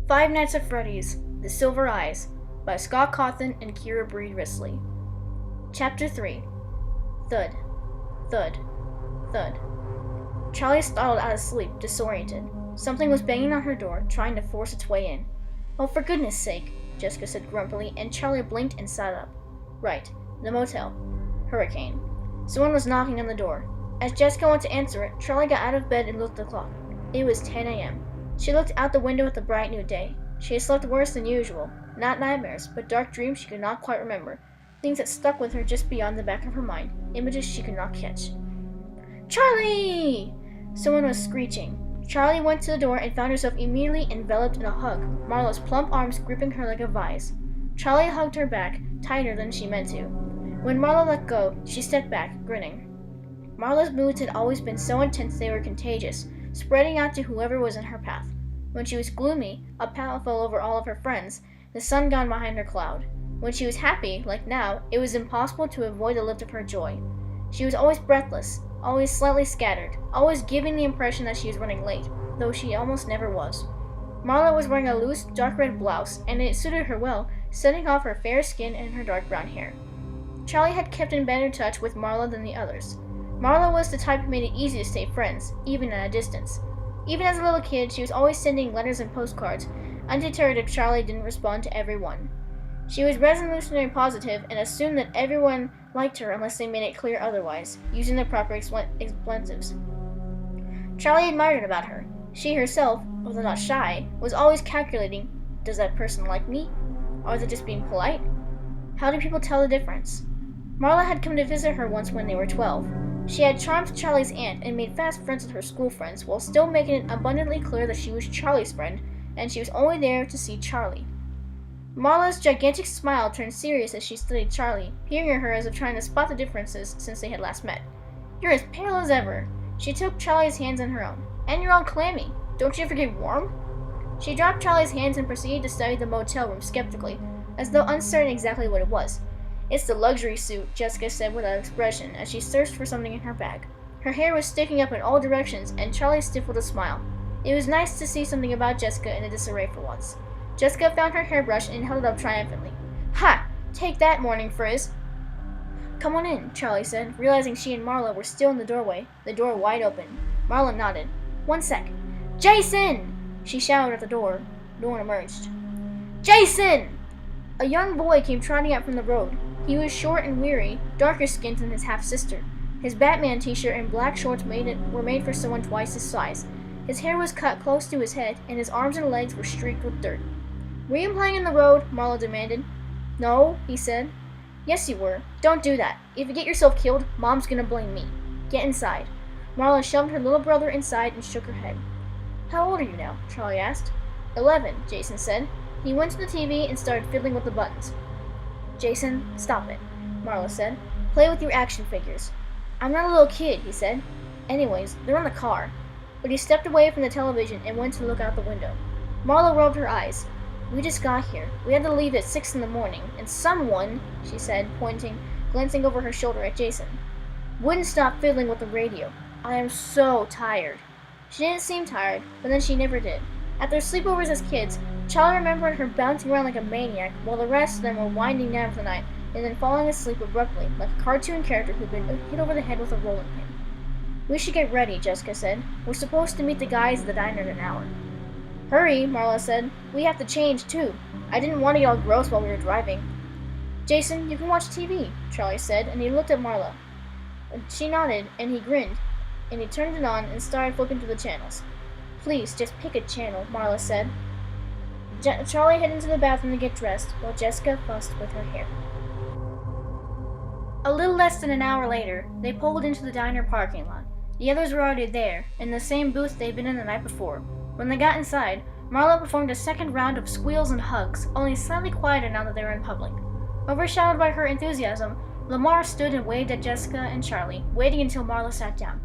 Five Nights at Freddy's, The Silver Eyes, by Scott Cawthon and Kira Bree Risley. Chapter 3. Thud. Thud. Thud. Charlie startled out of sleep, disoriented. Something was banging on her door, trying to force its way in. "Oh, for goodness sake," Jessica said grumpily, and Charlie blinked and sat up. Right. The motel. Hurricane. Someone was knocking on the door. As Jessica went to answer it, Charlie got out of bed and looked at the clock. It was 10 a.m. She looked out the window at the bright new day. She had slept worse than usual. Not nightmares, but dark dreams she could not quite remember. Things that stuck with her just beyond the back of her mind. Images she could not catch. "Charlie!" Someone was screeching. Charlie went to the door and found herself immediately enveloped in a hug, Marla's plump arms gripping her like a vise. Charlie hugged her back, tighter than she meant to. When Marla let go, she stepped back, grinning. Marla's moods had always been so intense they were contagious, spreading out to whoever was in her path. When she was gloomy, a pallor fell over all of her friends, the sun gone behind her cloud. When she was happy, like now, it was impossible to avoid the lift of her joy. She was always breathless, always slightly scattered, always giving the impression that she was running late, though she almost never was. Marla was wearing a loose, dark red blouse, and it suited her well, setting off her fair skin and her dark brown hair. Charlie had kept in better touch with Marla than the others. Marla was the type who made it easy to stay friends, even at a distance. Even as a little kid, she was always sending letters and postcards, undeterred if Charlie didn't respond to every one. She was revolutionary positive and assumed that everyone liked her unless they made it clear otherwise, using the proper expletives. Charlie admired it about her. She herself, although not shy, was always calculating, does that person like me? Or is it just being polite? How do people tell the difference? Marla had come to visit her once when they were 12. She had charmed Charlie's aunt and made fast friends with her school friends while still making it abundantly clear that she was Charlie's friend, and she was only there to see Charlie. Marla's gigantic smile turned serious as she studied Charlie, peering at her as if trying to spot the differences since they had last met. "You're as pale as ever." She took Charlie's hands in her own. "And you're all clammy. Don't you ever get warm?" She dropped Charlie's hands and proceeded to study the motel room skeptically, as though uncertain exactly what it was. "It's the luxury suite," Jessica said without expression as she searched for something in her bag. Her hair was sticking up in all directions, and Charlie stifled a smile. It was nice to see something about Jessica in a disarray for once. Jessica found her hairbrush and held it up triumphantly. "Ha! Take that, Morning Frizz!" "Come on in," Charlie said, realizing she and Marla were still in the doorway, the door wide open. Marla nodded. "One sec." "Jason!" she shouted at the door. No one emerged. "Jason!" A young boy came trotting out from the road. He was short and weary, darker skinned than his half-sister. His Batman t-shirt and black shorts were made for someone twice his size. His hair was cut close to his head, and his arms and legs were streaked with dirt. "Were you playing in the road?" Marla demanded. "No," he said. "Yes, you were. Don't do that. If you get yourself killed, Mom's gonna blame me. Get inside." Marla shoved her little brother inside and shook her head. "How old are you now?" Charlie asked. 11, Jason said. He went to the TV and started fiddling with the buttons. "Jason, stop it," Marla said. "Play with your action figures." "I'm not a little kid," he said. "Anyways, they're in the car." But he stepped away from the television and went to look out the window. Marla rubbed her eyes. "We just got here. We had to leave at 6 in the morning, and someone," she said, glancing over her shoulder at Jason, "wouldn't stop fiddling with the radio. I am so tired." She didn't seem tired, but then she never did. At their sleepovers as kids, Charlie remembered her bouncing around like a maniac while the rest of them were winding down for the night and then falling asleep abruptly, like a cartoon character who'd been hit over the head with a rolling pin. "We should get ready," Jessica said. "We're supposed to meet the guys at the diner in an hour." "Hurry," Marla said. "We have to change, too. I didn't want to get all gross while we were driving." "Jason, you can watch TV," Charlie said, and he looked at Marla. She nodded, and he grinned, and he turned it on and started flipping through the channels. "Please, just pick a channel," Marla said. Charlie headed into the bathroom to get dressed, while Jessica fussed with her hair. A little less than an hour later, they pulled into the diner parking lot. The others were already there, in the same booth they'd been in the night before. When they got inside, Marla performed a second round of squeals and hugs, only slightly quieter now that they were in public. Overshadowed by her enthusiasm, Lamar stood and waved at Jessica and Charlie, waiting until Marla sat down.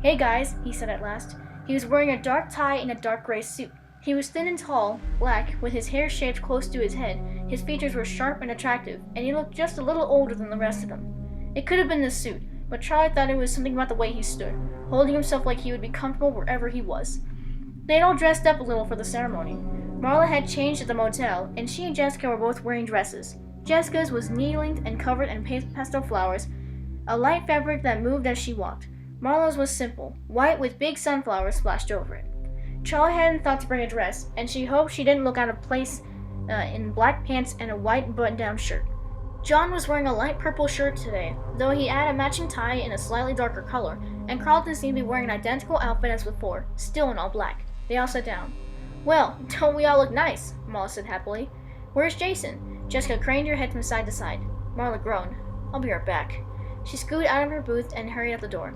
"Hey guys," he said at last. He was wearing a dark tie and a dark gray suit. He was thin and tall, black, with his hair shaved close to his head. His features were sharp and attractive, and he looked just a little older than the rest of them. It could have been the suit, but Charlie thought it was something about the way he stood, holding himself like he would be comfortable wherever he was. They had all dressed up a little for the ceremony. Marla had changed at the motel, and she and Jessica were both wearing dresses. Jessica's was knee-length and covered in pastel flowers, a light fabric that moved as she walked. Marla's was simple, white with big sunflowers splashed over it. Charlie hadn't thought to bring a dress, and she hoped she didn't look out of place in black pants and a white button-down shirt. John was wearing a light purple shirt today, though he had a matching tie in a slightly darker color, and Carlton seemed to be wearing an identical outfit as before, still in all black. They all sat down. "Well, don't we all look nice?" Marla said happily. "Where's Jason?" Jessica craned her head from side to side. Marla groaned. "I'll be right back." She scooted out of her booth and hurried out the door.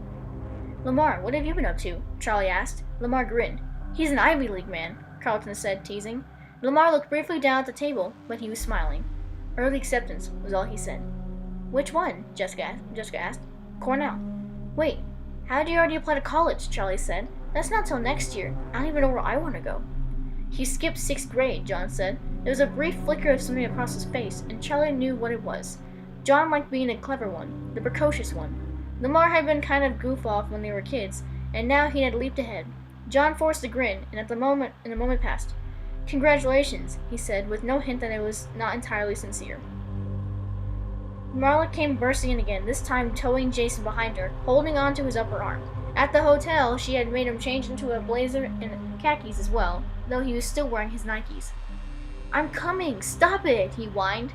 "Lamar, what have you been up to?" Charlie asked. Lamar grinned. "He's an Ivy League man," Carlton said, teasing. Lamar looked briefly down at the table, but he was smiling. "Early acceptance," was all he said. "Which one?" Jessica asked. "Cornell." "Wait, how did you already apply to college?" Charlie said. "That's not till next year. I don't even know where I want to go." "He skipped 6th grade, John said. There was a brief flicker of something across his face, and Charlie knew what it was. John liked being the clever one, the precocious one. Lamar had been kind of goof-off when they were kids, and now he had leaped ahead. John forced a grin, and the moment passed. "Congratulations," he said, with no hint that it was not entirely sincere. Marla came bursting in again, this time towing Jason behind her, holding on to his upper arm. At the hotel, she had made him change into a blazer and khakis as well, though he was still wearing his Nikes. "I'm coming! Stop it!" he whined.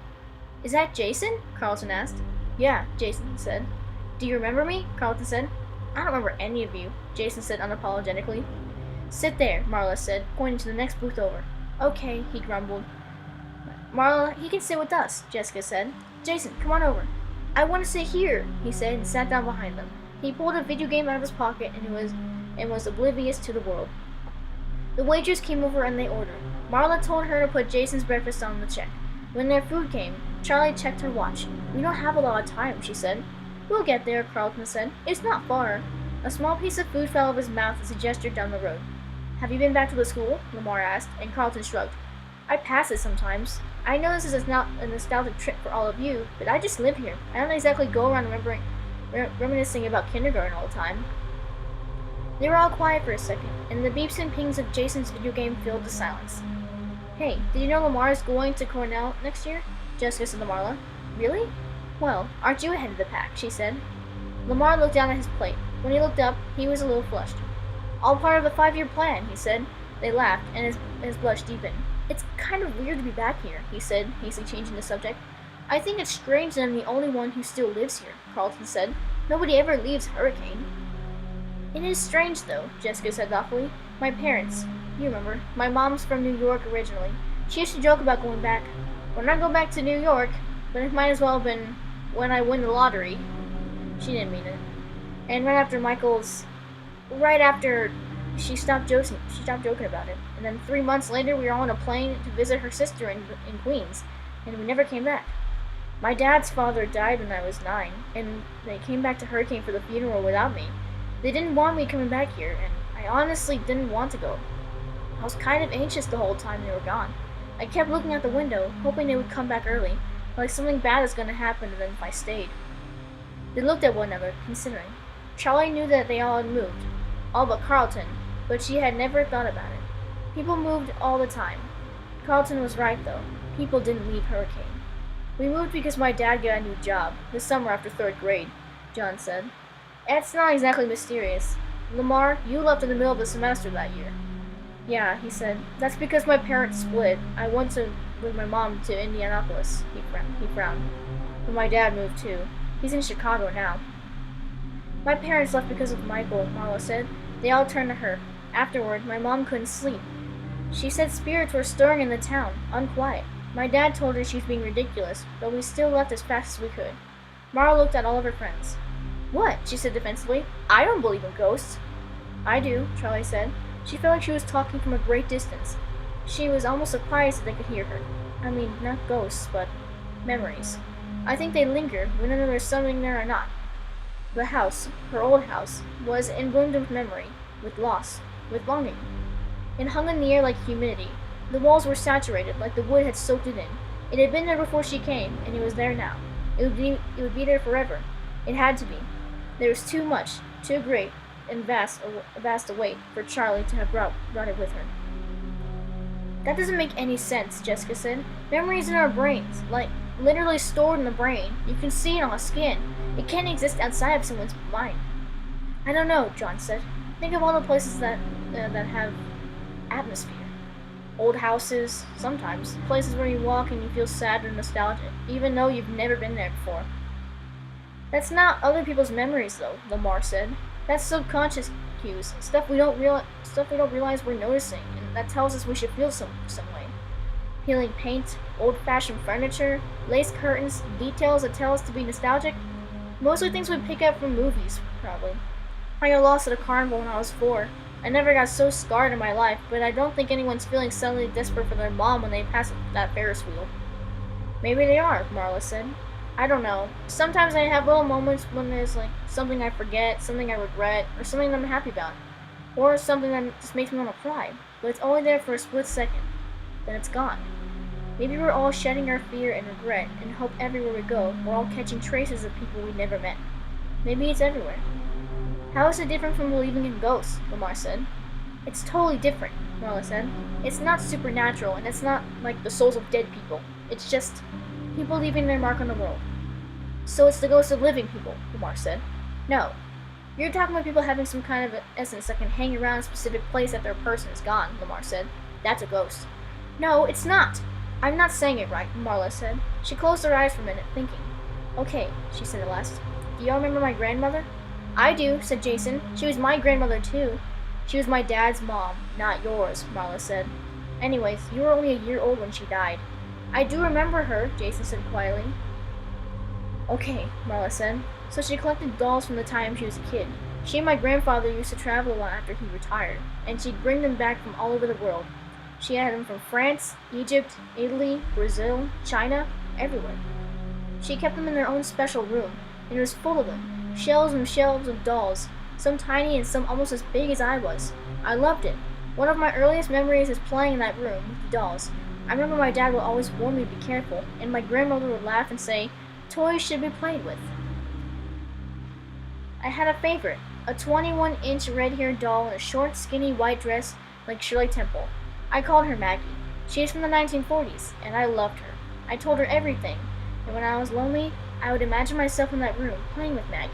"Is that Jason?" Carlton asked. "Yeah," Jason said. "Do you remember me?" Carlton said. "I don't remember any of you," Jason said unapologetically. "Sit there," Marla said, pointing to the next booth over. "Okay," he grumbled. "Marla, he can sit with us," Jessica said. "Jason, come on over." "I want to sit here," he said, and sat down behind them. He pulled a video game out of his pocket and was oblivious to the world. The waitress came over and they ordered. Marla told her to put Jason's breakfast on the check. When their food came, Charlie checked her watch. "We don't have a lot of time," she said. "We'll get there," Carlton said. "It's not far." A small piece of food fell out of his mouth as he gestured down the road. "Have you been back to the school?" Lamar asked, and Carlton shrugged. "I pass it sometimes. I know this is not a nostalgic trip for all of you, but I just live here. I don't exactly go around reminiscing about kindergarten all the time." They were all quiet for a second, and the beeps and pings of Jason's video game filled the silence. "Hey, did you know Lamar is going to Cornell next year?" Jessica said to Marla. "Really? Well, aren't you ahead of the pack?" she said. Lamar looked down at his plate. When he looked up, he was a little flushed. "All part of the 5-year plan," he said. They laughed, and his blush deepened. "It's kind of weird to be back here," he said, hastily changing the subject. "I think it's strange that I'm the only one who still lives here," Carlton said. "Nobody ever leaves Hurricane." "It is strange, though," Jessica said thoughtfully. "My parents, you remember, my mom's from New York originally. She used to joke about going back. When I go back to New York, but it might as well have been when I win the lottery." She didn't mean it. And right after she stopped joking about it. And then 3 months later, we were on a plane to visit her sister in Queens, and we never came back. My dad's father died when I was 9, and they came back to Hurricane for the funeral without me. They didn't want me coming back here, and I honestly didn't want to go. I was kind of anxious the whole time they were gone. I kept looking out the window, hoping they would come back early, like something bad was going to happen to them if I stayed. They looked at one another, considering. Charlie knew that they all had moved, all but Carlton, but she had never thought about it. People moved all the time. Carlton was right, though. People didn't leave Hurricane. "We moved because my dad got a new job, this summer after 3rd grade, John said. "It's not exactly mysterious. Lamar, you left in the middle of the semester that year." "Yeah," he said. "That's because my parents split. I went with my mom to Indianapolis." He frowned. "But my dad moved too. He's in Chicago now." "My parents left because of Michael," Marla said. They all turned to her. Afterward, my mom couldn't sleep. She said spirits were stirring in the town, unquiet. My dad told her she was being ridiculous, but we still left as fast as we could. Marla looked at all of her friends. "What?" she said defensively. "I don't believe in ghosts." "I do," Charlie said. She felt like she was talking from a great distance. She was almost surprised that they could hear her. I mean, not ghosts, but memories. I think they linger, whether there's something there or not. The house, her old house, was emblazoned with memory, with loss, with longing. It hung in the air like humidity. The walls were saturated, like the wood had soaked it in. It had been there before she came, and it was there now. It would be there forever. It had to be. There was too much, too great, and vast await for Charlie to have brought it with her. That doesn't make any sense, Jessica said. Memories in our brains, like literally stored in the brain. You can see it on the skin. It can't exist outside of someone's mind. I don't know, John said. Think of all the places that have atmosphere. Old houses, sometimes. Places where you walk and you feel sad or nostalgic, even though you've never been there before. That's not other people's memories, though, Lamar said. That's subconscious cues, stuff we don't realize we're noticing, and that tells us we should feel some way. Peeling paint, old-fashioned furniture, lace curtains, details that tell us to be nostalgic. Mostly things we pick up from movies, probably. I got lost at a carnival when I was 4. I never got so scarred in my life, but I don't think anyone's feeling suddenly desperate for their mom when they pass that Ferris wheel. Maybe they are, Marla said. I don't know. Sometimes I have little moments when there's like something I forget, something I regret, or something that I'm happy about. Or something that just makes me want to cry. But it's only there for a split second. Then it's gone. Maybe we're all shedding our fear and regret and hope everywhere we go we're all catching traces of people we never met. Maybe it's everywhere. How is it different from believing in ghosts? Lamar said. It's totally different, Marla said. It's not supernatural, and it's not like the souls of dead people. It's just people leaving their mark on the world. So it's the ghosts of living people, Lamar said. No. You're talking about people having some kind of essence that can hang around a specific place after a person is gone, Lamar said. That's a ghost. No, it's not. I'm not saying it right, Marla said. She closed her eyes for a minute, thinking. Okay, she said at last. Do y'all remember my grandmother? I do, said Jason. She was my grandmother, too. She was my dad's mom, not yours, Marla said. Anyways, you were only a year old when she died. I do remember her, Jason said quietly. Okay, Marla said. So she collected dolls from the time she was a kid. She and my grandfather used to travel a lot after he retired, and she'd bring them back from all over the world. She had them from France, Egypt, Italy, Brazil, China, everywhere. She kept them in their own special room, and it was full of them. Shelves and shelves of dolls, some tiny and some almost as big as I was. I loved it. One of my earliest memories is playing in that room with the dolls. I remember my dad would always warn me to be careful, and my grandmother would laugh and say, toys should be played with. I had a favorite, a 21-inch red-haired doll in a short, skinny white dress like Shirley Temple. I called her Maggie. She is from the 1940s, and I loved her. I told her everything, and when I was lonely, I would imagine myself in that room, playing with Maggie.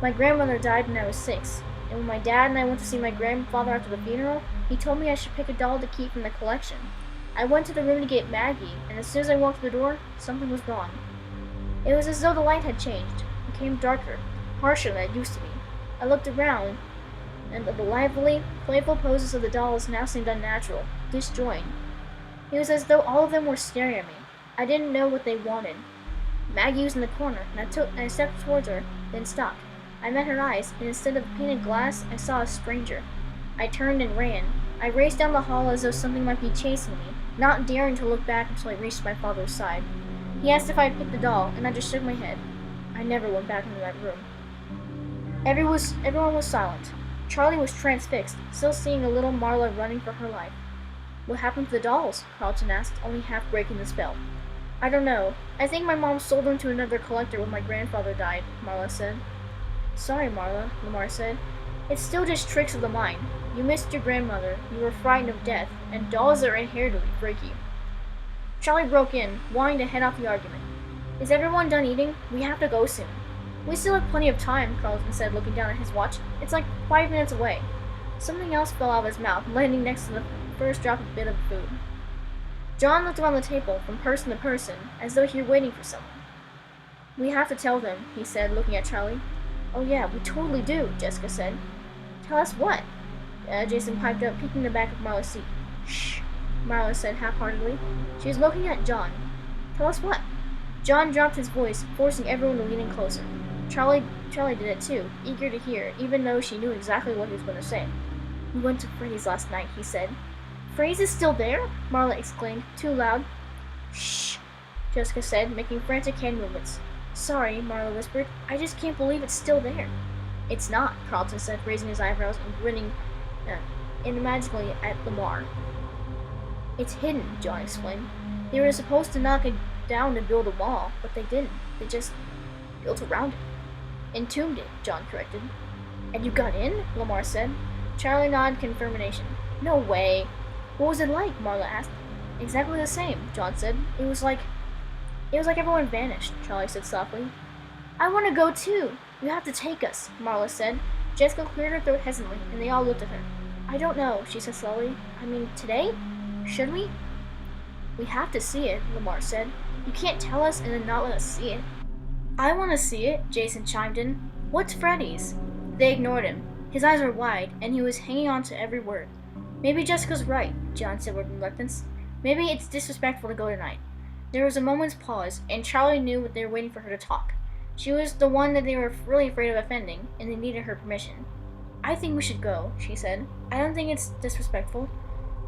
My grandmother died when I was 6, and when my dad and I went to see my grandfather after the funeral, he told me I should pick a doll to keep from the collection. I went to the room to get Maggie, and as soon as I walked through the door, something was wrong. It was as though the light had changed, became darker, harsher than it used to be. I looked around, and the lively, playful poses of the dolls now seemed unnatural, disjointed. It was as though all of them were staring at me. I didn't know what they wanted. Maggie was in the corner, and I stepped towards her, then stopped. I met her eyes, and instead of painted glass, I saw a stranger. I turned and ran. I raced down the hall as though something might be chasing me, not daring to look back until I reached my father's side. He asked if I had picked the doll, and I just shook my head. I never went back into that room. Everyone was silent. Charlie was transfixed, still seeing a little Marla running for her life. What happened to the dolls? Carlton asked, only half breaking the spell. I don't know. I think my mom sold them to another collector when my grandfather died, Marla said. Sorry, Marla, Lamar said. It's still just tricks of the mind. You missed your grandmother, you were frightened of death, and dolls are inherently freaky. Charlie broke in, wanting to head off the argument. Is everyone done eating? We have to go soon. We still have plenty of time, Carlton said, looking down at his watch. It's like 5 minutes away. Something else fell out of his mouth, landing next to the first drop of bit of food. John looked around the table, from person to person, as though he were waiting for someone. We have to tell them, he said, looking at Charlie. Oh yeah, we totally do, Jessica said. Tell us what? Jason piped up, peeking the back of Marla's seat. Shh, Marla said half-heartedly. She was looking at John. Tell us what? John dropped his voice, forcing everyone to lean in closer. Charlie did it too, eager to hear, even though she knew exactly what he was going to say. We went to Freddy's last night, he said. Freddy's is still there? Marla exclaimed, too loud. Shh, Jessica said, making frantic hand movements. Sorry, Marla whispered. I just can't believe it's still there. It's not, Carlton said, raising his eyebrows and grinning imagically at Lamar. It's hidden, John explained. They were supposed to knock it down to build a wall, but they didn't. They just built around it. Entombed it, John corrected. And you got in? Lamar said. Charlie nodded confirmation. No way. What was it like? Marla asked. Exactly the same, John said. It was like everyone vanished, Charlie said softly. I want to go too. You have to take us, Marla said. Jessica cleared her throat hesitantly, and they all looked at her. I don't know, she said slowly. I mean, today? Should we? We have to see it, Lamar said. You can't tell us and then not let us see it. I want to see it, Jason chimed in. What's Freddy's? They ignored him. His eyes were wide, and he was hanging on to every word. Maybe Jessica's right, John said with reluctance. Maybe it's disrespectful to go tonight. There was a moment's pause, and Charlie knew they were waiting for her to talk. She was the one that they were really afraid of offending, and they needed her permission. I think we should go, she said. I don't think it's disrespectful.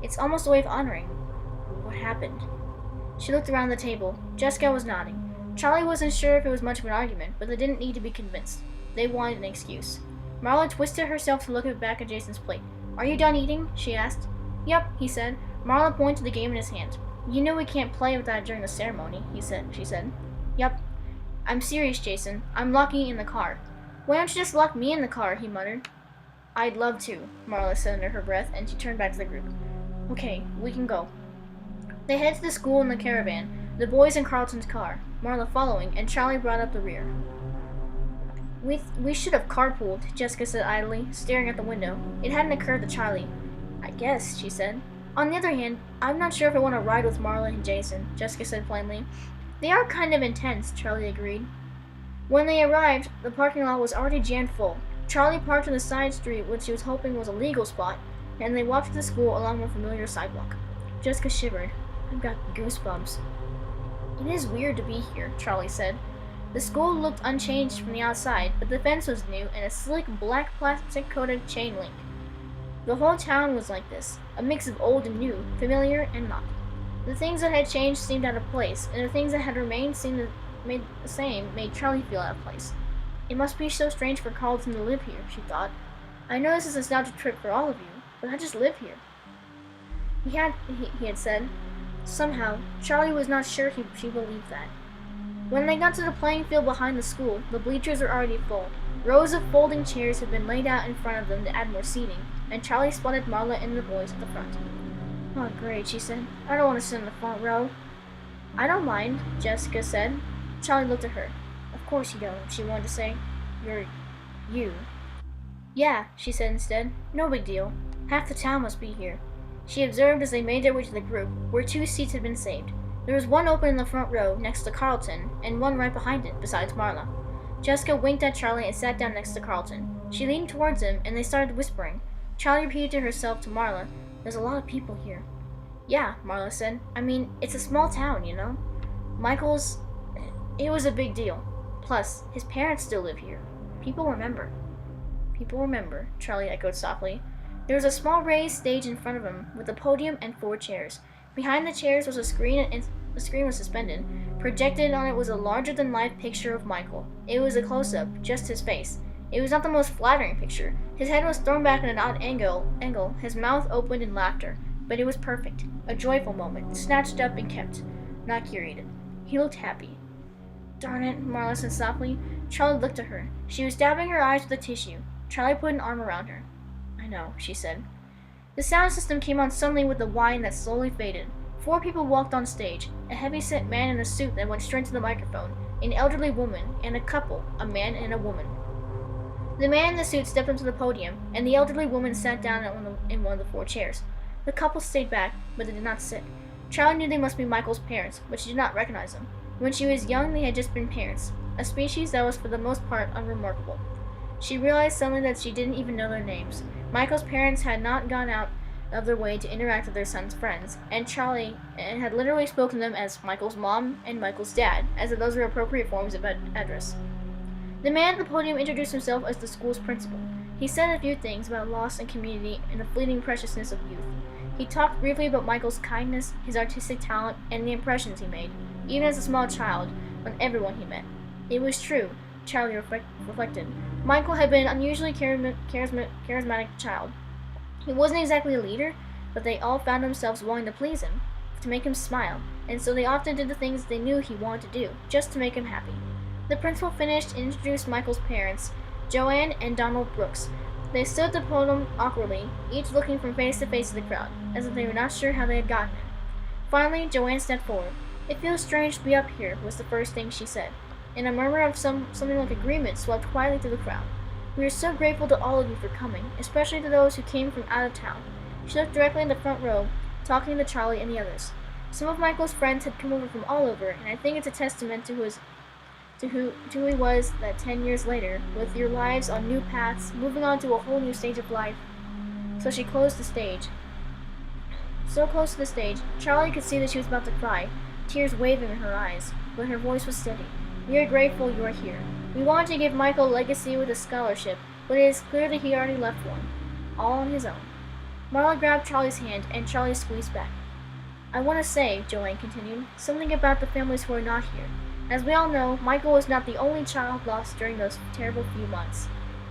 It's almost a way of honoring what happened. She looked around the table. Jessica was nodding. Charlie wasn't sure if it was much of an argument, but they didn't need to be convinced. They wanted an excuse. Marla twisted herself to look back at Jason's plate. Are you done eating? She asked. Yep, he said. Marla pointed to the game in his hand. You know we can't play with that during the ceremony, she said. Yep. I'm serious, Jason. I'm locking it in the car. Why don't you just lock me in the car, he muttered. I'd love to, Marla said under her breath, and she turned back to the group. Okay, we can go. They headed to the school in the caravan, the boys in Carlton's car, Marla following, and Charlie brought up the rear. We should have carpooled, Jessica said idly, staring at the window. It hadn't occurred to Charlie. I guess, she said. On the other hand, I'm not sure if I want to ride with Marla and Jason, Jessica said plainly. They are kind of intense, Charlie agreed. When they arrived, the parking lot was already jammed full. Charlie parked on the side street, which she was hoping was a legal spot, and they walked to the school along the familiar sidewalk. Jessica shivered. I've got goosebumps. It is weird to be here, Charlie said. The school looked unchanged from the outside, but the fence was new and a sleek black plastic-coated chain link. The whole town was like this, a mix of old and new, familiar and not. The things that had changed seemed out of place, and the things that had remained made the same made Charlie feel out of place. It must be so strange for Carlton to live here, she thought. I know this is a nostalgic trip for all of you, but I just live here. He had said. Somehow, Charlie was not sure she believed that. When they got to the playing field behind the school, the bleachers were already full. Rows of folding chairs had been laid out in front of them to add more seating, and Charlie spotted Marla and the boys at the front. Oh, great, she said. I don't want to sit in the front row. I don't mind, Jessica said. Charlie looked at her. Of course you don't, she wanted to say. You're you. Yeah, she said instead. No big deal. Half the town must be here. She observed as they made their way to the group, where 2 seats had been saved. There was one open in the front row, next to Carlton, and one right behind it, besides Marla. Jessica winked at Charlie and sat down next to Carlton. She leaned towards him, and they started whispering. Charlie repeated to herself to Marla, There's a lot of people here. Yeah, Marla said. I mean, it's a small town, you know? It was a big deal. Plus, his parents still live here. People remember. People remember, Charlie echoed softly. There was a small raised stage in front of him, with a podium and 4 chairs. Behind the chairs was a screen, and the screen was suspended. Projected on it was a larger-than-life picture of Michael. It was a close-up, just his face. It was not the most flattering picture. His head was thrown back at an odd angle, his mouth opened in laughter. But it was perfect. A joyful moment, snatched up and kept, not curated. He looked happy. Darn it, Marla said softly. Charlie looked at her. She was dabbing her eyes with a tissue. Charlie put an arm around her. I know, she said. The sound system came on suddenly with a whine that slowly faded. 4 people walked on stage, a heavy-set man in a suit that went straight to the microphone, an elderly woman, and a couple, a man and a woman. The man in the suit stepped up to the podium, and the elderly woman sat down in one of the 4 chairs. The couple stayed back, but they did not sit. Charlie knew they must be Michael's parents, but she did not recognize them. When she was young, they had just been parents, a species that was for the most part unremarkable. She realized suddenly that she didn't even know their names. Michael's parents had not gone out of their way to interact with their son's friends, and Charlie had literally spoken to them as Michael's mom and Michael's dad, as if those were appropriate forms of address. The man at the podium introduced himself as the school's principal. He said a few things about loss and community and the fleeting preciousness of youth. He talked briefly about Michael's kindness, his artistic talent, and the impressions he made, even as a small child, on everyone he met. It was true, Charlie reflected. Michael had been an unusually charismatic child. He wasn't exactly a leader, but they all found themselves wanting to please him, to make him smile, and so they often did the things they knew he wanted to do, just to make him happy. The principal finished and introduced Michael's parents. Joanne and Donald Brooks. They stood at the podium awkwardly, each looking from face to face of the crowd, as if they were not sure how they had gotten it. Finally, Joanne stepped forward. "It feels strange to be up here," was the first thing she said, and a murmur of something like agreement swept quietly through the crowd. "We are so grateful to all of you for coming, especially to those who came from out of town." She looked directly in the front row, talking to Charlie and the others. Some of Michael's friends had come over from all over, and I think it's a testament to who he was that 10 years later, with your lives on new paths, moving on to a whole new stage of life. So she closed the stage. So close to the stage, Charlie could see that she was about to cry, tears waving in her eyes, but her voice was steady. "We are grateful you are here. We wanted to give Michael a legacy with a scholarship, but it is clear that he already left one, all on his own." Marla grabbed Charlie's hand, and Charlie squeezed back. "I want to say," Joanne continued, "something about the families who are not here. As we all know, Michael was not the only child lost during those terrible few months."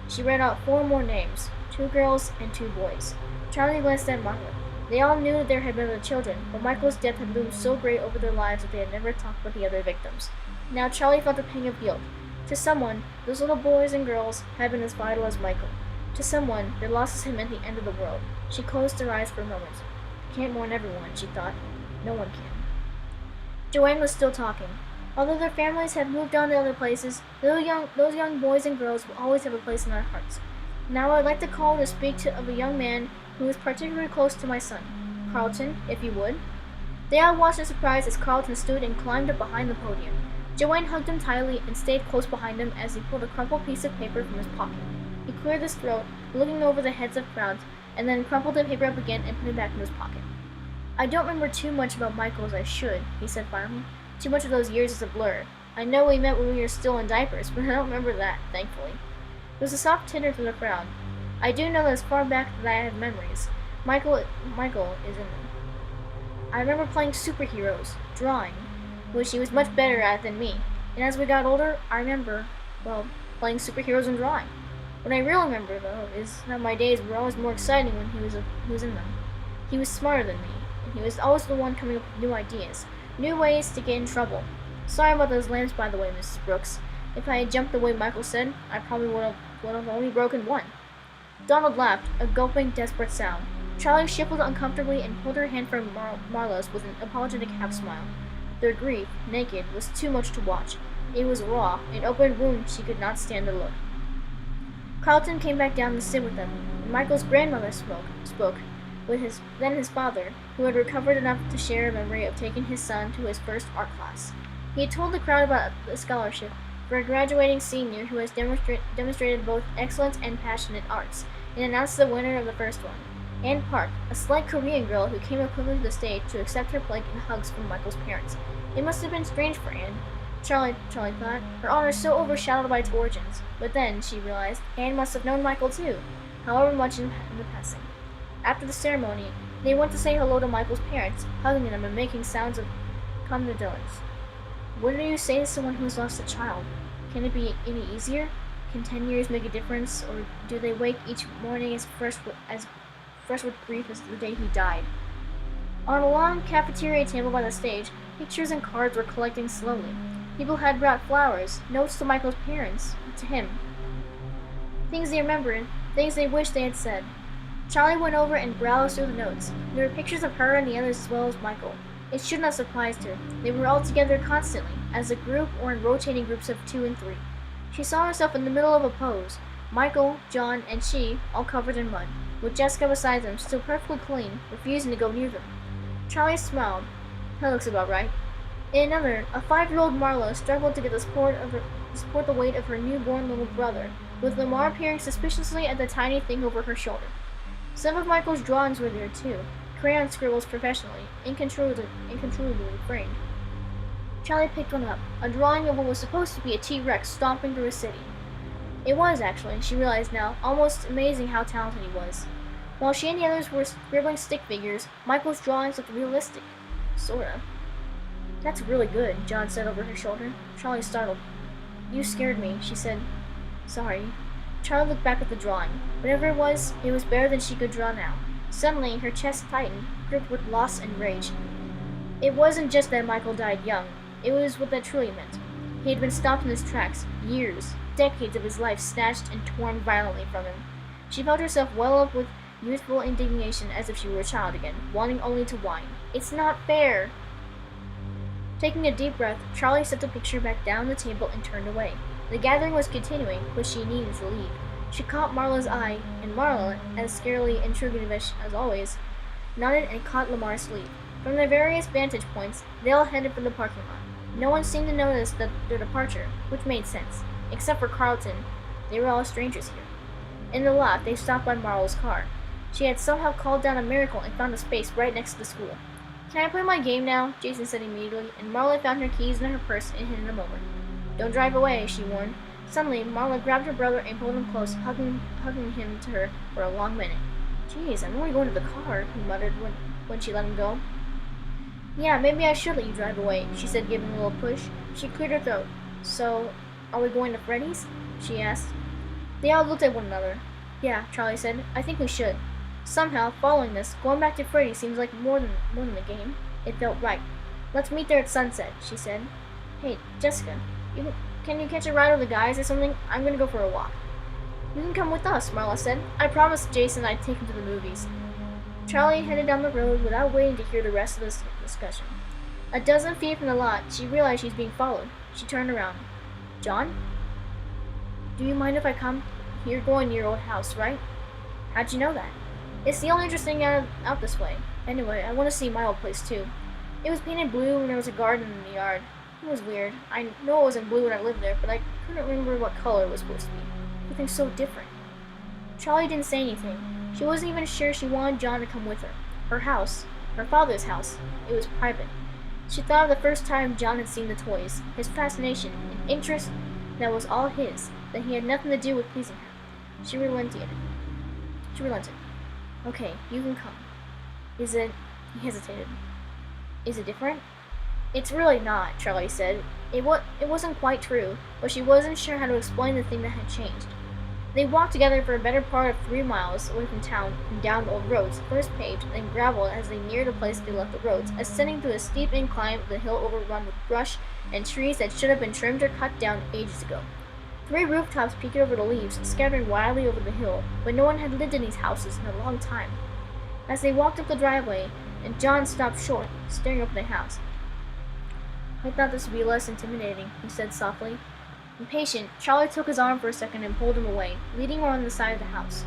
She read out 4 more names, 2 girls and 2 boys. Charlie glanced at Marla. They all knew that there had been other children, but Michael's death had loomed so great over their lives that they had never talked with the other victims. Now Charlie felt a pang of guilt. To someone, those little boys and girls had been as vital as Michael. To someone, their losses had meant the end of the world. She closed her eyes for a moment. "Can't mourn everyone," she thought. "No one can." Joanne was still talking. "Although their families have moved on to other places, those young boys and girls will always have a place in our hearts. Now I'd like to call to speak of a young man who is particularly close to my son. Carlton, if you would." They all watched in surprise as Carlton stood and climbed up behind the podium. Joanne hugged him tightly and stayed close behind him as he pulled a crumpled piece of paper from his pocket. He cleared his throat, looking over the heads of crowds, and then crumpled the paper up again and put it back in his pocket. "I don't remember too much about Michael as I should," he said finally. "Too much of those years is a blur. I know we met when we were still in diapers, but I don't remember that, thankfully." There was a soft titter from the crowd. "I do know that as far back that I have memories, Michael is in them. I remember playing superheroes, drawing, which he was much better at than me, and as we got older, I remember, well, playing superheroes and drawing. What I really remember, though, is that my days were always more exciting when he was in them. He was smarter than me, and he was always the one coming up with new ideas, new ways to get in trouble. Sorry about those lamps, by the way, Mrs. Brooks. If I had jumped the way Michael said, I probably would have only broken one." Donald laughed, a gulping, desperate sound. Charlie shifted uncomfortably and pulled her hand from Marla's with an apologetic half-smile. Their grief, naked, was too much to watch. It was raw, an open wound she could not stand to look. Carlton came back down to sit with them, and Michael's grandmother spoke, with his father, who had recovered enough to share a memory of taking his son to his first art class. He had told the crowd about the scholarship for a graduating senior who has demonstrated both excellence and passion in arts, and announced the winner of the first one, Anne Park, a slight Korean girl who came up quickly to the stage to accept her plate and hugs from Michael's parents. It must have been strange for Anne, Charlie thought, her honor so overshadowed by its origins. But then, she realized, Anne must have known Michael too, however much in the passing. After the ceremony, they went to say hello to Michael's parents, hugging them and making sounds of condolence. What do you say to someone who has lost a child? Can it be any easier? Can 10 years make a difference, or do they wake each morning as fresh with grief as the day he died? On a long cafeteria table by the stage, pictures and cards were collecting slowly. People had brought flowers, notes to Michael's parents, to him. Things they remembered, things they wished they had said. Charlie went over and browsed through the notes. There were pictures of her and the others as well as Michael. It should not have surprised her. They were all together constantly, as a group or in rotating groups of 2 and 3. She saw herself in the middle of a pose. Michael, John, and she, all covered in mud, with Jessica beside them, still perfectly clean, refusing to go near them. Charlie smiled. That looks about right. In another, a 5-year-old Marla struggled to get the support the weight of her newborn little brother, with Lamar peering suspiciously at the tiny thing over her shoulder. Some of Michael's drawings were there too, crayon scribbles professionally, incontrollably framed. Charlie picked one up, a drawing of what was supposed to be a T-Rex stomping through a city. It was, actually, she realized now, almost amazing how talented he was. While she and the others were scribbling stick figures, Michael's drawings looked realistic. Sorta. That's really good, John said over her shoulder. Charlie startled. You scared me, she said. Sorry. Charlie looked back at the drawing. Whatever it was better than she could draw now. Suddenly, her chest tightened, gripped with loss and rage. It wasn't just that Michael died young. It was what that truly meant. He had been stopped in his tracks, years, decades of his life snatched and torn violently from him. She felt herself well up with youthful indignation as if she were a child again, wanting only to whine. It's not fair! Taking a deep breath, Charlie set the picture back down the table and turned away. The gathering was continuing, but she needed to leave. She caught Marla's eye, and Marla, as scarily intrusive as always, nodded and caught Lamar's sleeve. From their various vantage points, they all headed for the parking lot. No one seemed to notice their departure, which made sense. Except for Carlton, they were all strangers here. In the lot, they stopped by Marla's car. She had somehow called down a miracle and found a space right next to the school. "Can I play my game now?" Jason said immediately, and Marla found her keys in her purse and hid in a moment. "Don't drive away," she warned. Suddenly, Marla grabbed her brother and pulled him close, hugging him to her for a long minute. "Geez, I'm only going to the car," he muttered when she let him go. "Yeah, maybe I should let you drive away," she said, giving a little push. She cleared her throat. "So, are we going to Freddy's?" she asked. They all looked at one another. "Yeah," Charlie said. "I think we should." Somehow, following this, going back to Freddy's seems like more than the game. It felt right. "Let's meet there at sunset," she said. "Hey, Jessica, can you catch a ride with the guys or something? I'm gonna go for a walk." "You can come with us," Marla said. "I promised Jason I'd take him to the movies." Charlie headed down the road without waiting to hear the rest of this discussion. A dozen feet from the lot, she realized she was being followed. She turned around. "John? Do you mind if I come? You're going to your old house, right?" "How'd you know that?" "It's the only interesting out this way. Anyway, I want to see my old place too. It was painted blue and there was a garden in the yard. It was weird. I know it wasn't blue when I lived there, but I couldn't remember what color it was supposed to be. Everything's so different." Charlie didn't say anything. She wasn't even sure she wanted John to come with her. Her house. Her father's house. It was private. She thought of the first time John had seen the toys, his fascination, an interest that was all his, that he had nothing to do with pleasing her. She relented. "Okay, you can come." "Is it—" he hesitated. "Is it different?" "It's really not," Charlie said. It wasn't quite true, but she wasn't sure how to explain the thing that had changed. They walked together for a better part of 3 miles away from town and down old roads, first paved, then graveled as they neared the place they left the roads, ascending to a steep incline of the hill overrun with brush and trees that should have been trimmed or cut down ages ago. 3 rooftops peeked over the leaves, scattering wildly over the hill, but no one had lived in these houses in a long time. As they walked up the driveway, and John stopped short, staring up at the house. "I thought this would be less intimidating," he said softly. Impatient, Charlie took his arm for a second and pulled him away, leading her on the side of the house.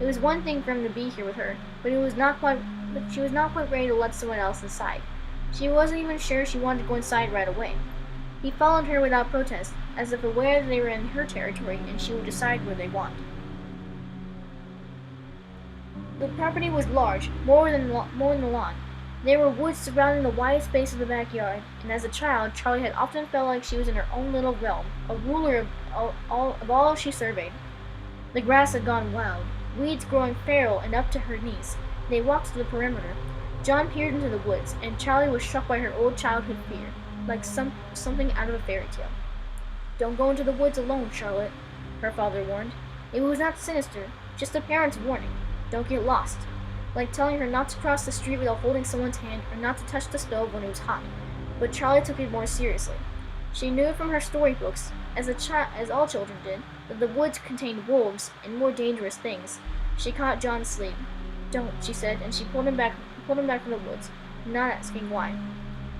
It was one thing for him to be here with her, but she was not quite ready to let someone else inside. She wasn't even sure she wanted to go inside right away. He followed her without protest, as if aware that they were in her territory and she would decide where they walked. The property was large, more than the lawn. There were woods surrounding the wide space of the backyard, and as a child, Charlie had often felt like she was in her own little realm, a ruler of all she surveyed. The grass had gone wild, weeds growing feral and up to her knees. They walked to the perimeter. John peered into the woods, and Charlie was struck by her old childhood fear, like something out of a fairy tale. "Don't go into the woods alone, Charlotte," her father warned. It was not sinister, just a parent's warning. Don't get lost. Like telling her not to cross the street without holding someone's hand or not to touch the stove when it was hot. But Charlie took it more seriously. She knew from her storybooks, as all children did, that the woods contained wolves and more dangerous things. She caught John's sleeve. "Don't," she said, and she pulled him back from the woods, not asking why.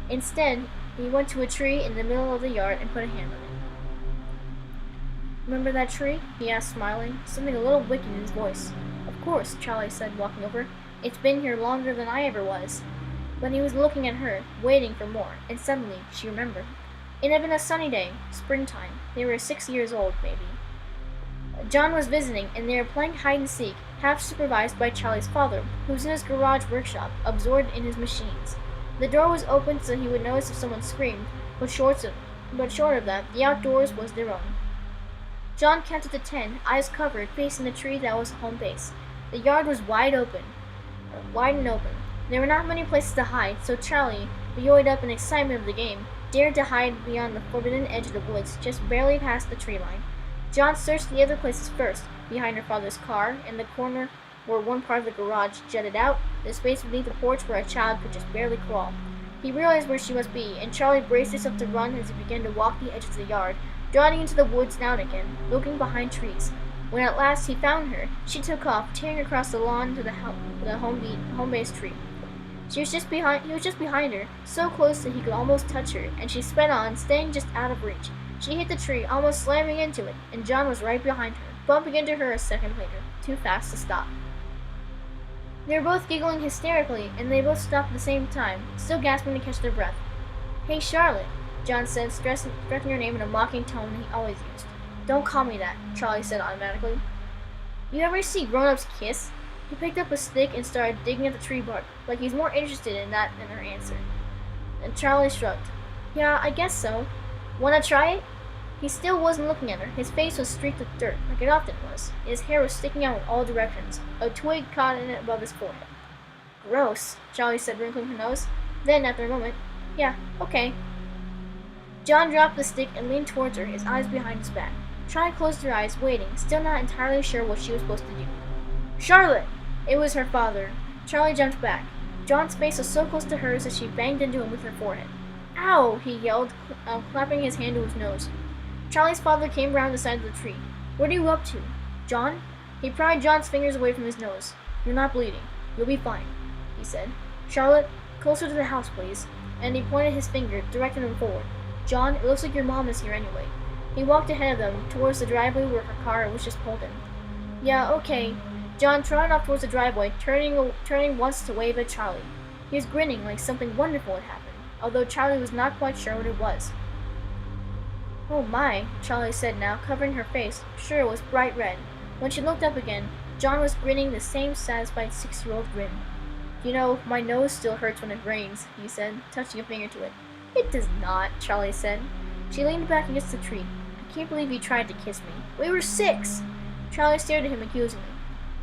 Instead, he went to a tree in the middle of the yard and put a hand on it. "Remember that tree?" he asked, smiling, something a little wicked in his voice. "Of course," Charlie said, walking over. "It's been here longer than I ever was." But he was looking at her, waiting for more, and suddenly she remembered. It had been a sunny day, springtime. They were 6 years old, maybe. John was visiting, and they were playing hide-and-seek, half supervised by Charlie's father, who was in his garage workshop, absorbed in his machines. The door was open so he would notice if someone screamed, but short of that, the outdoors was their own. John counted to 10, eyes covered, facing the tree that was home base. The yard was wide and open. There were not many places to hide, so Charlie, buoyed up in excitement of the game, dared to hide beyond the forbidden edge of the woods, just barely past the tree line. John searched the other places first, behind her father's car, in the corner where one part of the garage jutted out, the space beneath the porch where a child could just barely crawl. He realized where she must be, and Charlie braced himself to run as he began to walk the edges of the yard, dodging into the woods now and again, looking behind trees. When at last he found her, she took off, tearing across the lawn to the home-base tree. He was just behind her, so close that he could almost touch her, and she sped on, staying just out of reach. She hit the tree, almost slamming into it, and John was right behind her, bumping into her a second later, too fast to stop. They were both giggling hysterically, and they both stopped at the same time, still gasping to catch their breath. "Hey, Charlotte," John said, stressing her name in a mocking tone that he always used. "Don't call me that," Charlie said automatically. "You ever see grown-ups kiss?" He picked up a stick and started digging at the tree bark, like he's more interested in that than her answer. And Charlie shrugged. "Yeah, I guess so. Wanna try it?" He still wasn't looking at her. His face was streaked with dirt, like it often was. His hair was sticking out in all directions. A twig caught in it above his forehead. "Gross," Charlie said, wrinkling her nose. Then, after a moment, "Yeah, okay." John dropped the stick and leaned towards her, his eyes behind his back. Charlie closed her eyes, waiting, still not entirely sure what she was supposed to do. "Charlotte!" It was her father. Charlie jumped back. John's face was so close to hers that she banged into him with her forehead. "Ow!" he yelled, clapping his hand to his nose. Charlie's father came round the side of the tree. "What are you up to?" "John?" He pried John's fingers away from his nose. "You're not bleeding. You'll be fine," he said. "Charlotte, closer to the house, please." And he pointed his finger, directing them forward. "John, it looks like your mom is here anyway." He walked ahead of them, towards the driveway where her car was just pulled in. "Yeah, okay." John trotted off towards the driveway, turning once to wave at Charlie. He was grinning like something wonderful had happened, although Charlie was not quite sure what it was. "Oh my," Charlie said now, covering her face. Sure, it was bright red. When she looked up again, John was grinning the same satisfied 6-year-old grin. "You know, my nose still hurts when it rains," he said, touching a finger to it. "It does not," Charlie said. She leaned back against the tree. "I can't believe you tried to kiss me. We were 6!" Charlie stared at him accusingly.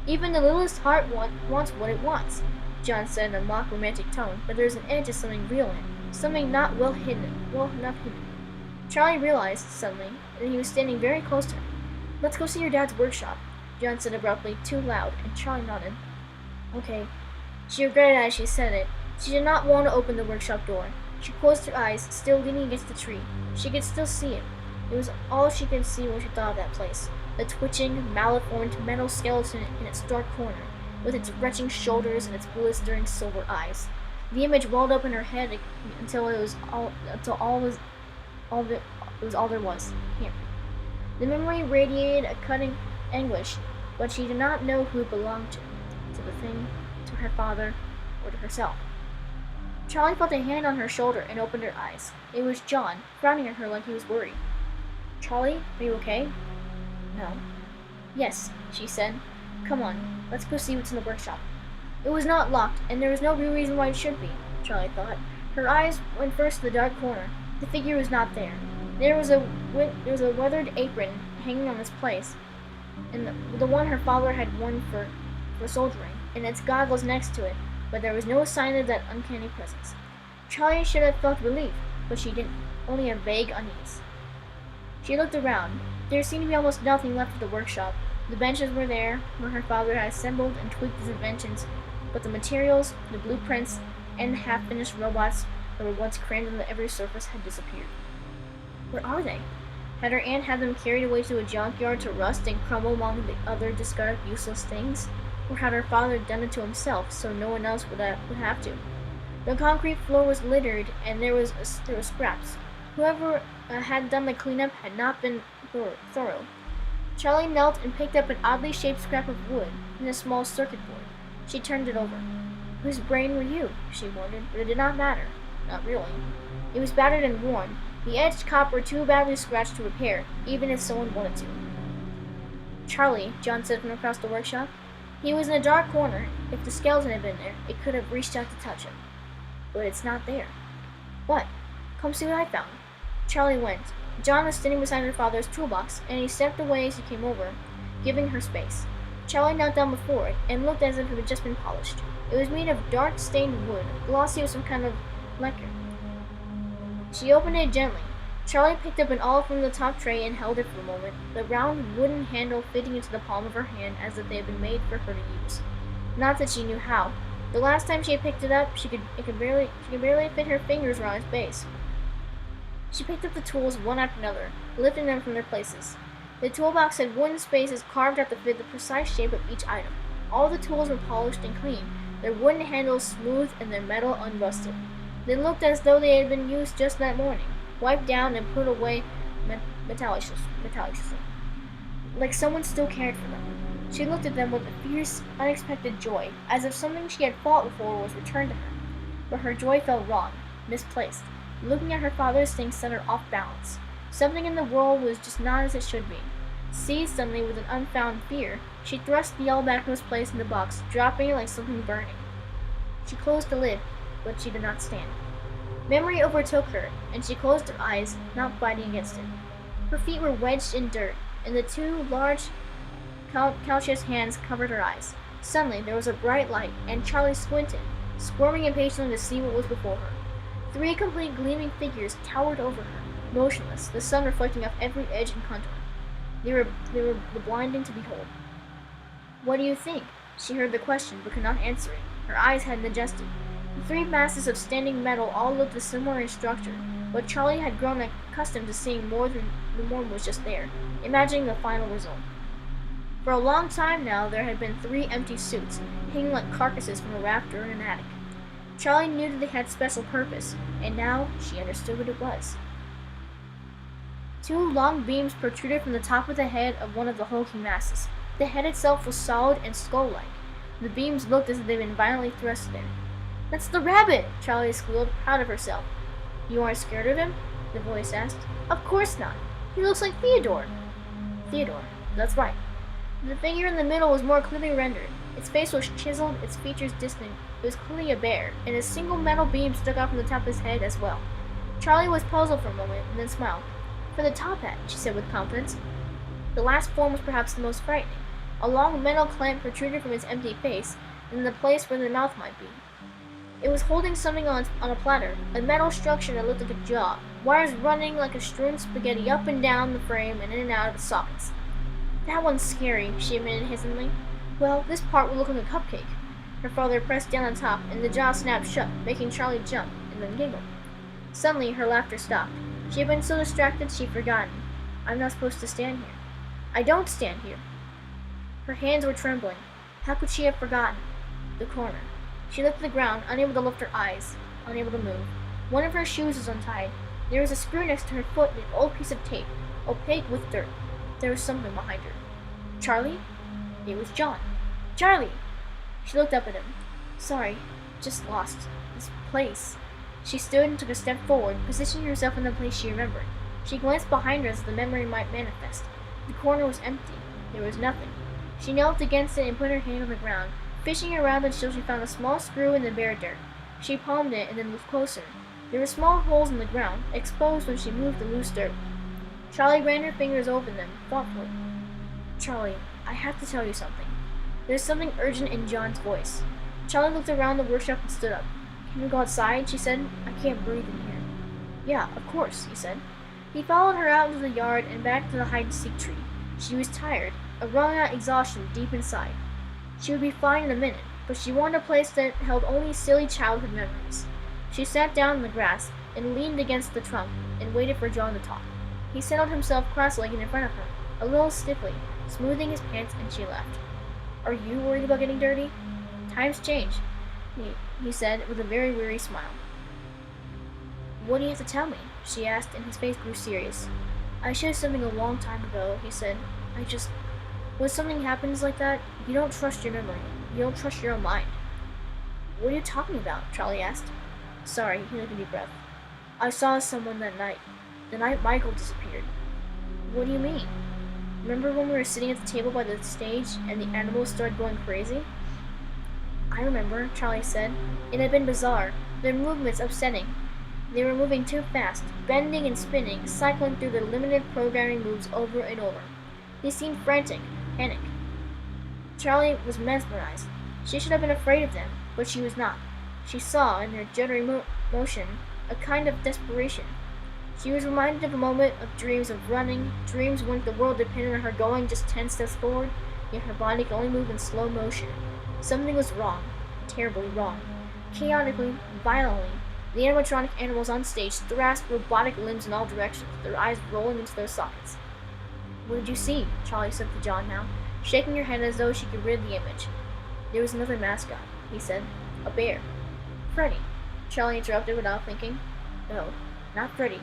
"Even the littlest heart wants what it wants," John said in a mock romantic tone, but there was an edge of something real in it, something not well enough hidden. Charlie realized, suddenly, that he was standing very close to her. "Let's go see your dad's workshop," John said abruptly, too loud, and Charlie nodded. "Okay." She regretted as she said it. She did not want to open the workshop door. She closed her eyes, still leaning against the tree. She could still see it. It was all she could see when she thought of that place. The twitching, malformed metal skeleton in its dark corner, with its retching shoulders and its blistering silver eyes. The image welled up in her head until it was all there was. Here. The memory radiated a cutting anguish, but she did not know who it belonged to the thing, to her father, or to herself. Charlie felt a hand on her shoulder and opened her eyes. It was John, frowning at her like he was worried. "Charlie, are you okay?" "No." "Yes," she said. "Come on, let's go see what's in the workshop." It was not locked, and there was no real reason why it should be, Charlie thought. Her eyes went first to the dark corner. The figure was not there. There was a weathered apron hanging on its place, and the one her father had worn for soldiering, and its goggles next to it, but there was no sign of that uncanny presence. Charlie should have felt relief, but she didn't, only a vague unease. She looked around. There seemed to be almost nothing left of the workshop. The benches were there, where her father had assembled and tweaked his inventions, but the materials, the blueprints, and the half-finished robots that were once crammed into every surface had disappeared. Where are they? Had her aunt had them carried away to a junkyard to rust and crumble among the other discarded useless things? Or had her father done it to himself so no one else would have to? The concrete floor was littered, and there were scraps. Whoever had done the cleanup had not been thorough. Charlie knelt and picked up an oddly shaped scrap of wood and a small circuit board. She turned it over. Whose brain were you? She wondered, but it did not matter. Not really. It was battered and worn, the edged copper too badly scratched to repair, even if someone wanted to. "Charlie," John said from across the workshop. He was in a dark corner. If the skeleton had been there, it could have reached out to touch him. But it's not there. "What? Come see what I found." Charlie went. John was standing beside her father's toolbox, and he stepped away as he came over, giving her space. Charlie knelt down before it, and looked as if it had just been polished. It was made of dark stained wood, glossy with some kind of lacquer. She opened it gently. Charlie picked up an olive from the top tray and held it for a moment, the round wooden handle fitting into the palm of her hand as if they had been made for her to use. Not that she knew how. The last time she had picked it up, she could barely fit her fingers around its base. She picked up the tools one after another, lifting them from their places. The toolbox had wooden spaces carved out to fit the precise shape of each item. All the tools were polished and clean, their wooden handles smooth and their metal unrusted. They looked as though they had been used just that morning, wiped down and put away metalliciously, like someone still cared for them. She looked at them with a fierce, unexpected joy, as if something she had fought for was returned to her. But her joy felt wrong, misplaced. Looking at her father's things set her off balance. Something in the world was just not as it should be. Seized suddenly with an unfound fear, she thrust the yellow back into its place in the box, dropping it like something burning. She closed the lid, but she did not stand. Memory overtook her, and she closed her eyes, not fighting against it. Her feet were wedged in dirt, and the two large, calcareous hands covered her eyes. Suddenly, there was a bright light, and Charlie squinted, squirming impatiently to see what was before her. 3 complete gleaming figures towered over her, motionless, the sun reflecting off every edge and contour. They were blinding to behold. "What do you think?" She heard the question, but could not answer it. Her eyes hadn't adjusted. The 3 masses of standing metal all looked similar in structure, but Charlie had grown accustomed to seeing more than the one was just there, imagining the final result. For a long time now, there had been 3 empty suits, hanging like carcasses from a rafter in an attic. Charlie knew that they had special purpose, and now she understood what it was. 2 long beams protruded from the top of the head of one of the hulking masses. The head itself was solid and skull-like. The beams looked as if they had been violently thrust there. "That's the rabbit!" Charlie squealed, proud of herself. "You aren't scared of him?" the voice asked. "Of course not. He looks like Theodore." Theodore, that's right. The figure in the middle was more clearly rendered. Its face was chiseled, its features distinct. It was clearly a bear, and a single metal beam stuck out from the top of his head as well. Charlie was puzzled for a moment, and then smiled. "For the top hat," she said with confidence. The last form was perhaps the most frightening. A long metal clamp protruded from its empty face, in the place where the mouth might be. It was holding something on a platter, a metal structure that looked like a jaw, wires running like a strewn spaghetti up and down the frame and in and out of its sockets. "That one's scary," she admitted hesitantly. "Well, this part will look like a cupcake." Her father pressed down on top, and the jaw snapped shut, making Charlie jump, and then giggle. Suddenly, her laughter stopped. She had been so distracted she'd forgotten. "I'm not supposed to stand here." "I don't stand here." Her hands were trembling. How could she have forgotten? The corner. She looked at the ground, unable to lift her eyes, unable to move. One of her shoes was untied. There was a screw next to her foot and an old piece of tape, opaque with dirt. There was something behind her. "Charlie?" It was John. "Charlie!" She looked up at him. "Sorry, just lost this place." She stood and took a step forward, positioning herself in the place she remembered. She glanced behind her as the memory might manifest. The corner was empty. There was nothing. She knelt against it and put her hand on the ground, fishing around until she found a small screw in the bare dirt. She palmed it and then moved closer. There were small holes in the ground, exposed when she moved the loose dirt. Charlie ran her fingers over them, thoughtfully. "Charlie, I have to tell you something." There was something urgent in John's voice. Charlie looked around the workshop and stood up. "Can we go outside?" she said. "I can't breathe in here." "Yeah, of course," he said. He followed her out into the yard and back to the hide-and-seek tree. She was tired, a wrung-out exhaustion deep inside. She would be fine in a minute, but she wanted a place that held only silly childhood memories. She sat down in the grass and leaned against the trunk and waited for John to talk. He settled himself cross-legged in front of her, a little stiffly, smoothing his pants, and she laughed. "Are you worried about getting dirty?" "Times change," he said with a very weary smile. "What do you have to tell me?" she asked, and his face grew serious. "I should have something a long time ago," he said. When something happens like that, you don't trust your memory. You don't trust your own mind." "What are you talking about?" Charlie asked. "Sorry," he took a deep breath. "I saw someone that night. The night Michael disappeared." "What do you mean?" "Remember when we were sitting at the table by the stage and the animals started going crazy?" "I remember," Charlie said. It had been bizarre, their movements upsetting. They were moving too fast, bending and spinning, cycling through their limited programming moves over and over. They seemed frantic, panic. Charlie was mesmerized. She should have been afraid of them, but she was not. She saw, in their jittery motion, a kind of desperation. She was reminded of a moment of dreams of running, dreams when the world depended on her going just 10 steps forward, yet her body could only move in slow motion. Something was wrong. terribly wrong. Chaotically, violently, the animatronic animals on stage thrashed robotic limbs in all directions, their eyes rolling into their sockets. "What did you see?" Charlie said to John now, shaking her head as though she could read the image. "There was another mascot," he said. "A bear." "Freddy," Charlie interrupted without thinking. "No, not Freddy."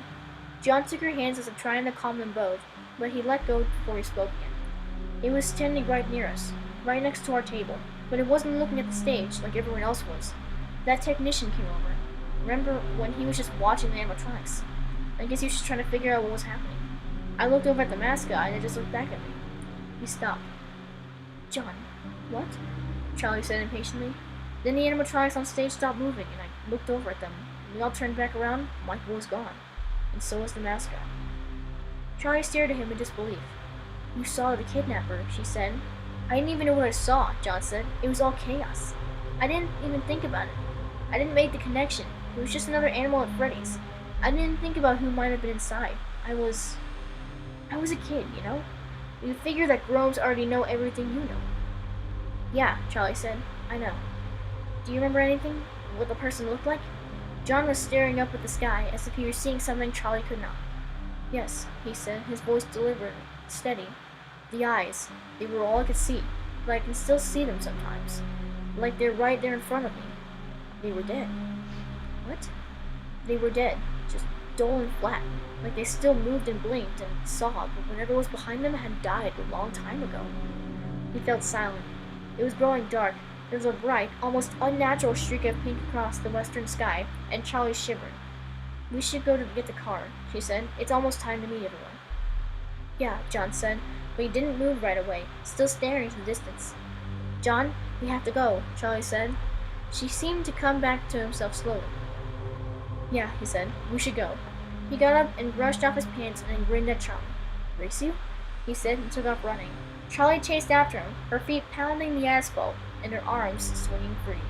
John took her hands as if trying to calm them both, but he let go before he spoke again. "It was standing right near us, right next to our table, but it wasn't looking at the stage like everyone else was. That technician came over. Remember when he was just watching the animatronics? I guess he was just trying to figure out what was happening. I looked over at the mascot and it just looked back at me." He stopped. "John, what?" Charlie said impatiently. Then the animatronics on stage stopped moving and I looked over at them. When we all turned back around, Michael was gone. And so was the mascot. Charlie stared at him in disbelief. "You saw the kidnapper," she said. "I didn't even know what I saw," John said. "It was all chaos. I didn't even think about it. I didn't make the connection. It was just another animal at Freddy's. I didn't think about who might have been inside. I was a kid, you know? You figure that grown-ups already know everything you know." "Yeah," Charlie said. "I know. Do you remember anything? What the person looked like?" John was staring up at the sky as if he were seeing something Charlie could not. "Yes," he said, his voice deliberate, steady. "The eyes. They were all I could see, but I can still see them sometimes. Like they're right there in front of me. They were dead." "What?" "They were dead. Just dull and flat. Like they still moved and blinked and saw, but whatever was behind them had died a long time ago." He felt silent. It was growing dark. There was a bright, almost unnatural streak of pink across the western sky, and Charlie shivered. "We should go to get the car," she said. "It's almost time to meet everyone." "Yeah," John said, but he didn't move right away, still staring into the distance. "John, we have to go," Charlie said. She seemed to come back to himself slowly. "Yeah," he said, "we should go." He got up and brushed off his pants and grinned at Charlie. "Race you?" he said, and took off running. Charlie chased after him, her feet pounding the asphalt and her arms swinging free.